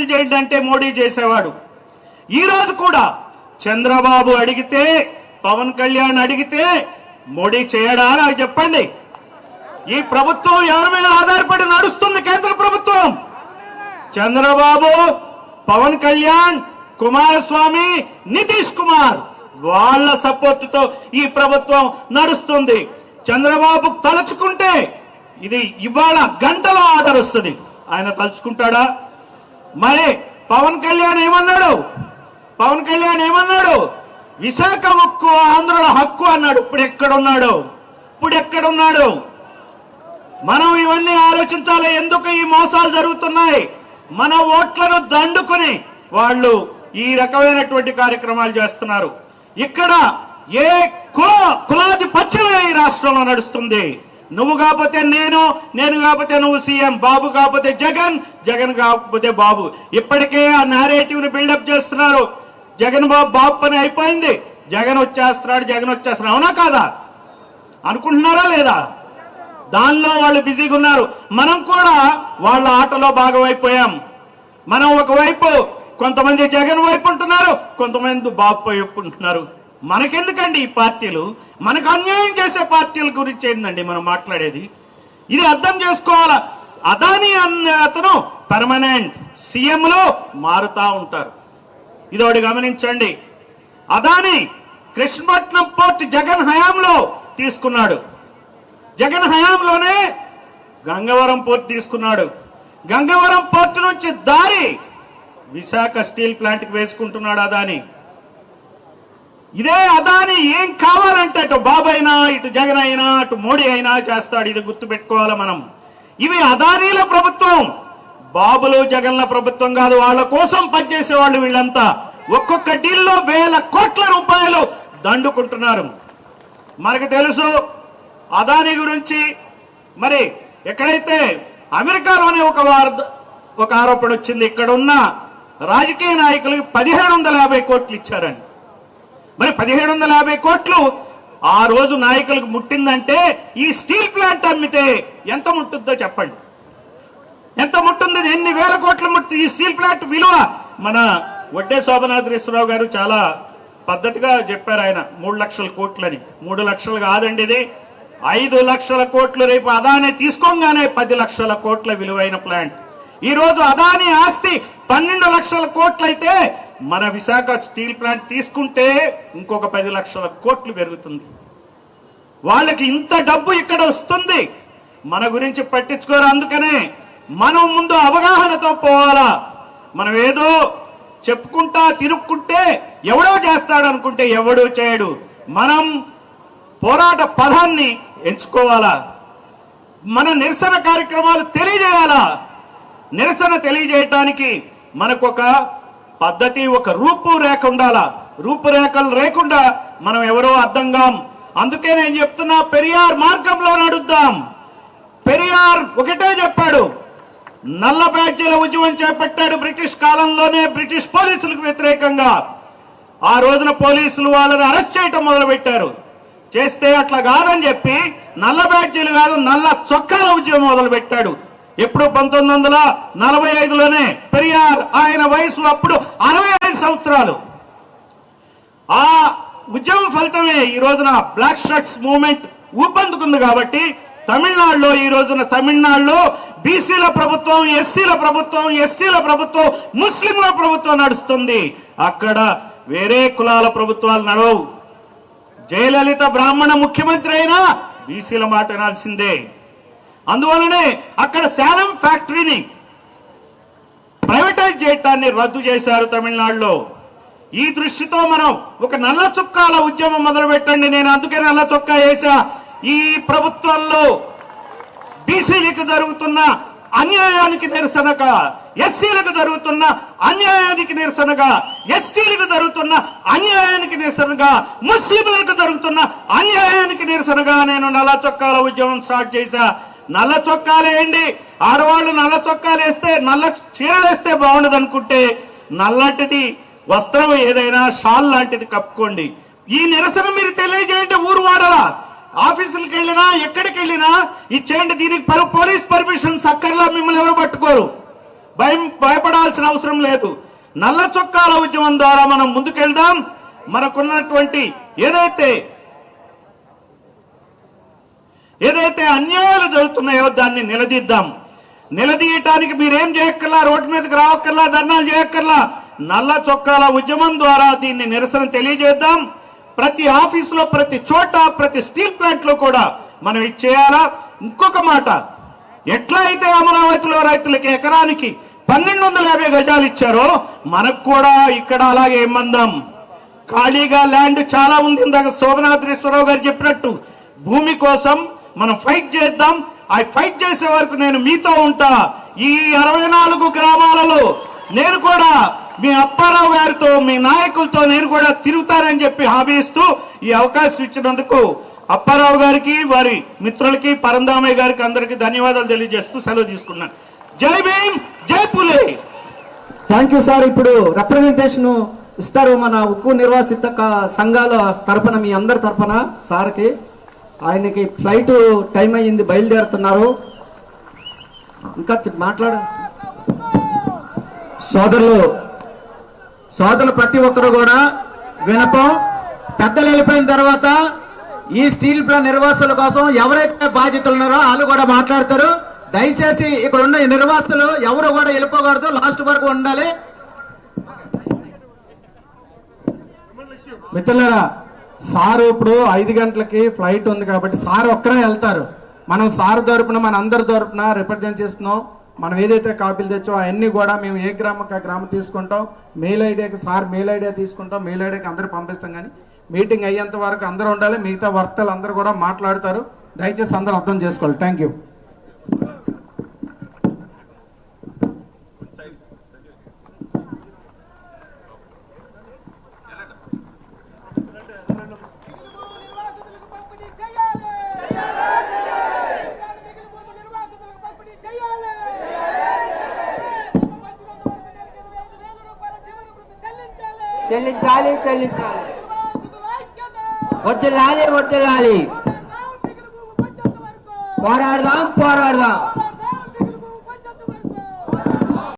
Cancel చేయండి అంటే మోడీ చేసేవాడు. ఈరోజు కూడా చంద్రబాబు అడిగితే, పవన్ కళ్యాణ్ అడిగితే మోడీ చేయడా నాకు చెప్పండి. ఈ ప్రభుత్వం ఎవరి మీద ఆధారపడి నడుస్తుంది? కేంద్ర ప్రభుత్వం. చంద్రబాబు, పవన్ కళ్యాణ్, కుమారస్వామి, నితీష్ కుమార్ వాళ్ళ సపోర్టుతో ఈ ప్రభుత్వం నడుస్తుంది. చంద్రబాబు తలుచుకుంటే ఇది ఇవాళ గంటలో ఆర్డర్ వస్తుంది. ఆయన తలుచుకుంటాడా? మరి పవన్ కళ్యాణ్ ఏమన్నాడు? విశాఖ ఉక్కు ఆంధ్రుల హక్కు అన్నాడు. ఇప్పుడు ఎక్కడున్నాడు? మనం ఇవన్నీ ఆలోచించాలి. ఎందుకు ఈ మోసాలు జరుగుతున్నాయి? మన ఓట్లను దండుకుని వాళ్ళు ఈ రకమైనటువంటి కార్యక్రమాలు చేస్తున్నారు. ఇక్కడ ఏ కులాధిపత్యమే ఈ రాష్ట్రంలో నడుస్తుంది. నువ్వు కాకపోతే నేను కాకపోతే నువ్వు సీఎం, బాబు కాకపోతే జగన్ కాకపోతే బాబు. ఇప్పటికే ఆ నేరేటివ్ ని బిల్డప్ చేస్తున్నారు. జగన్ బాబు పని అయిపోయింది, జగన్ వచ్చేస్తున్నాడు. అవునా కాదా? అనుకుంటున్నారా లేదా? దానిలో వాళ్ళు బిజీగా ఉన్నారు. మనం కూడా వాళ్ళ ఆటలో భాగమైపోయాం. మనం ఒకవైపు కొంతమంది జగన్ వైపు ఉంటున్నారు, కొంతమంది బాబు వైపు ఉంటున్నారు. మనకెందుకండి ఈ పార్టీలు? మనకు అన్యాయం చేసే పార్టీల గురించి ఏంటండి మనం మాట్లాడేది? ఇది అర్థం చేసుకోవాలా. అదానీ అన్న అతను పర్మనెంట్ సీఎంలో మారుతా ఉంటారు. ఇదోటి గమనించండి. అదానీ కృష్ణపట్నం పోర్ట్ జగన్ హయాంలో తీసుకున్నాడు. జగన్ హయాంలోనే గంగవరం పోర్ట్ తీసుకున్నాడు. గంగవరం పోర్ట్ నుంచి దారి విశాఖ స్టీల్ ప్లాంట్కి వేసుకుంటున్నాడు అదానీ. ఇదే అదానీ ఏం కావాలంటే అటు బాబు అయినా, ఇటు జగన్ అయినా, అటు మోడీ అయినా చేస్తాడు. ఇది గుర్తుపెట్టుకోవాలి మనం. ఇవి అదానీల ప్రభుత్వం, బాబులు జగన్ల ప్రభుత్వం కాదు. వాళ్ళ కోసం పనిచేసేవాళ్ళు వీళ్ళంతా. ఒక్కొక్క డీల్లో వేల కోట్ల రూపాయలు దండుకుంటున్నారు. మనకు తెలుసు అదానీ గురించి. మరి ఎక్కడైతే అమెరికాలోనే ఒక ఆరోపణ వచ్చింది, ఇక్కడ ఉన్న రాజకీయ నాయకులకు 1750 కోట్లు ఇచ్చారని. మరి 1750 కోట్లు ఆ రోజు నాయకులకు ముట్టిందంటే ఈ స్టీల్ ప్లాంట్ అమ్మితే ఎంత ముట్టుందో చెప్పండి. ఎంత ముట్టుంది? ఎన్ని వేల కోట్లు ముట్టుంది ఈ స్టీల్ ప్లాంట్ విలువ? మన వడ్డే శోభనాద్రీశ్వరరావు గారు చాలా పద్ధతిగా చెప్పారు. ఆయన 3 లక్షల కోట్లని. 3 లక్షలు కాదండి, ఇది 5 లక్షల కోట్లు. రేపు అదానీ తీసుకోగానే 10 లక్షల కోట్ల విలువైన ప్లాంట్. ఈ రోజు అదానీ ఆస్తి 12 లక్షల కోట్లయితే మన విశాఖ స్టీల్ ప్లాంట్ తీసుకుంటే ఇంకొక 10 లక్షల కోట్లు పెరుగుతుంది. వాళ్ళకి ఇంత డబ్బు ఇక్కడ వస్తుంది, మన గురించి పట్టించుకోరు. అందుకనే మనం ముందు అవగాహనతో పోవాలా. మనం ఏదో చెప్పుకుంటా తిరుక్కుంటే ఎవడో చేస్తాడు అనుకుంటే ఎవడో చేయడు. మనం పోరాట పదాన్ని ఎంచుకోవాలా. మన నిరసన కార్యక్రమాలు తెలియజేయాలా. నిరసన తెలియజేయటానికి మనకొక పద్ధతి, ఒక రూపురేఖ ఉండాలా. రూపురేఖలు లేకుండా మనం ఎవరో అర్థం కాం. అందుకే నేను చెప్తున్నా, పెరియార్ మార్గంలో నడుద్దాం. పెరియార్ ఒకటే చెప్పాడు, నల్ల బ్యాడ్జీల ఉద్యమం చేపట్టాడు బ్రిటిష్ కాలంలోనే, బ్రిటిష్ పోలీసులకు వ్యతిరేకంగా. ఆ రోజున పోలీసులు వాళ్ళని అరెస్ట్ చేయటం మొదలుపెట్టారు. చేస్తే అట్లా కాదని చెప్పి నల్ల బ్యాడ్జీలు కాదు, నల్ల చొక్కాల ఉద్యమం మొదలు పెట్టాడు. ఎప్పుడు 1945లోనే. పెరియార్ ఆయన వయసు అప్పుడు 65 సంవత్సరాలు. ఆ ఉద్యమం ఫలితమే ఈ రోజున బ్లాక్ షర్ట్స్ మూవ్మెంట్ ఊపందుకుంది. కాబట్టి తమిళనాడులో ఈ రోజున బీసీల ప్రభుత్వం, ఎస్సీల ప్రభుత్వం, ముస్లింల ప్రభుత్వం నడుస్తుంది. అక్కడ వేరే కులాల ప్రభుత్వాలు నడవు. జయలలిత బ్రాహ్మణ ముఖ్యమంత్రి అయినా బీసీల మాట వినాల్సిందే. అందువలనే అక్కడ శాలం ఫ్యాక్టరీని ప్రైవేటైజ్ చేయటాన్ని రద్దు చేశారు తమిళనాడులో. ఈ దృష్టితో మనం ఒక నల్ల చొక్కాల ఉద్యమం మొదలు పెట్టండి. నేను అందుకే నల్ల చొక్కా వేసా. ఈ ప్రభుత్వంలో బీసీలకు జరుగుతున్న అన్యాయానికి నిరసనగా, ఎస్సీలకు జరుగుతున్న అన్యాయానికి నిరసనగా, ఎస్టీలకు జరుగుతున్న అన్యాయానికి నిరసనగా, ముస్లింలకు జరుగుతున్న అన్యాయానికి నిరసనగా నేను నల్ల చొక్కాల ఉద్యమం స్టార్ట్ చేశా. నల్ల చొక్కాలు వేయండి. ఆడవాళ్ళు నల్ల చొక్కాలు వేస్తే, నల్ల చీరలు వేస్తే బాగుండదు అనుకుంటే నల్లటిది వస్త్రం ఏదైనా షాల్ లాంటిది కప్పుకోండి. ఈ నిరసన మీరు తెలియజేయండి. ఊరు వాడలా, ఆఫీసులకు వెళ్ళినా, ఎక్కడికి వెళ్ళినా ఇచ్చేయండి. దీనికి పోలీస్ పర్మిషన్స్ అక్కర్లా. మిమ్మల్ని ఎవరు పట్టుకోరు. భయపడాల్సిన అవసరం లేదు. నల్ల చొక్కాల ఉద్యమం ద్వారా మనం ముందుకెళ్దాం. మనకున్నటువంటి ఏదైతే అన్యాయాలు జరుగుతున్నాయో దాన్ని నిలదీద్దాం. నిలదీయటానికి మీరేం చేయక్కర్లా, రోడ్డు మీదకి రావక్కర్లా, ధర్నాలు చేయక్కర్లా. నల్ల చొక్కాల ఉద్యమం ద్వారా దీన్ని నిరసన తెలియజేద్దాం. ప్రతి ఆఫీసులో, ప్రతి చోట, ప్రతి స్టీల్ ప్లాంట్ లో కూడా మనం ఇది చేయాలా. ఇంకొక మాట, ఎట్లా అయితే అమరావతిలో రైతులకి ఎకరానికి 1250 గజాలు ఇచ్చారో మనకు కూడా ఇక్కడ అలాగే ఇమ్మందాం. ఖాళీగా ల్యాండ్ చాలా ఉంది. ఇందాక శోభనాద్రీశ్వరరావు గారు చెప్పినట్టు భూమి కోసం మనం ఫైట్ చేద్దాం. ఆ ఫైట్ చేసే వరకు నేను మీతో ఉంటా. ఈ 64 గ్రామాలలో నేను కూడా మీ అప్పారావు గారితో, మీ నాయకులతో నేను కూడా తిరుగుతానని చెప్పి హామీ ఇస్తూ ఈ అవకాశం ఇచ్చినందుకు అప్పారావు గారికి, వారి మిత్రులకి, పరందామయ్య గారికి అందరికీ ధన్యవాదాలు తెలియజేస్తూ సెలవు తీసుకున్నాను. జై భీమ్, జై పులే. Thank you sir. ఇప్పుడు రిప్రజెంటేషన్ ఇస్తారు మన ఉక్కు నిర్వాసిత సంఘాల తరపున, మీ అందరి తరపున సార్కి. ఆయనకి ఫ్లైట్ టైం అయ్యింది, బయలుదేరుతున్నారు. ఇంకా మాట్లాడ సోదరులు ప్రతి ఒక్కరు కూడా వినపం. పెద్దలు వెళ్ళిపోయిన తర్వాత ఈ స్టీల్ ప్లాంట్ నిర్వాసుల కోసం ఎవరైతే బాధ్యతలు ఉన్నారో వాళ్ళు కూడా మాట్లాడతారు. దయచేసి ఇక్కడ ఉన్న ఈ నిర్వాసితులు ఎవరు కూడా వెళ్ళిపోకూడదు, లాస్ట్ వరకు ఉండాలి. మిత్రులారా, సారు ఇప్పుడు 5 గంటలకి ఫ్లైట్ ఉంది కాబట్టి సార్ ఒక్కరే వెళ్తారు. మనం సార్ తరపున, మన అందరి తరపున రిప్రజెంట్ చేస్తున్నాం. మనం ఏదైతే కాపీలు తెచ్చో అవన్నీ కూడా మేము ఏ గ్రామం ఆ గ్రామం తీసుకుంటాం. మెయిల్ ఐడియాకి సార్ మెయిల్ ఐడియా తీసుకుంటాం, మెయిల్ ఐడియాకి అందరూ పంపిస్తాం. కానీ మీటింగ్ అయ్యేంత వరకు అందరూ ఉండాలి. మిగతా వర్తలు అందరూ కూడా మాట్లాడతారు. దయచేసి అందరూ అర్థం చేసుకోవాలి. Thank you. చెల్లించాలి, చెల్లించాలి. వడ్డలాలి, వడ్డలాలి. పోరాడదాం, పోరాడదాం.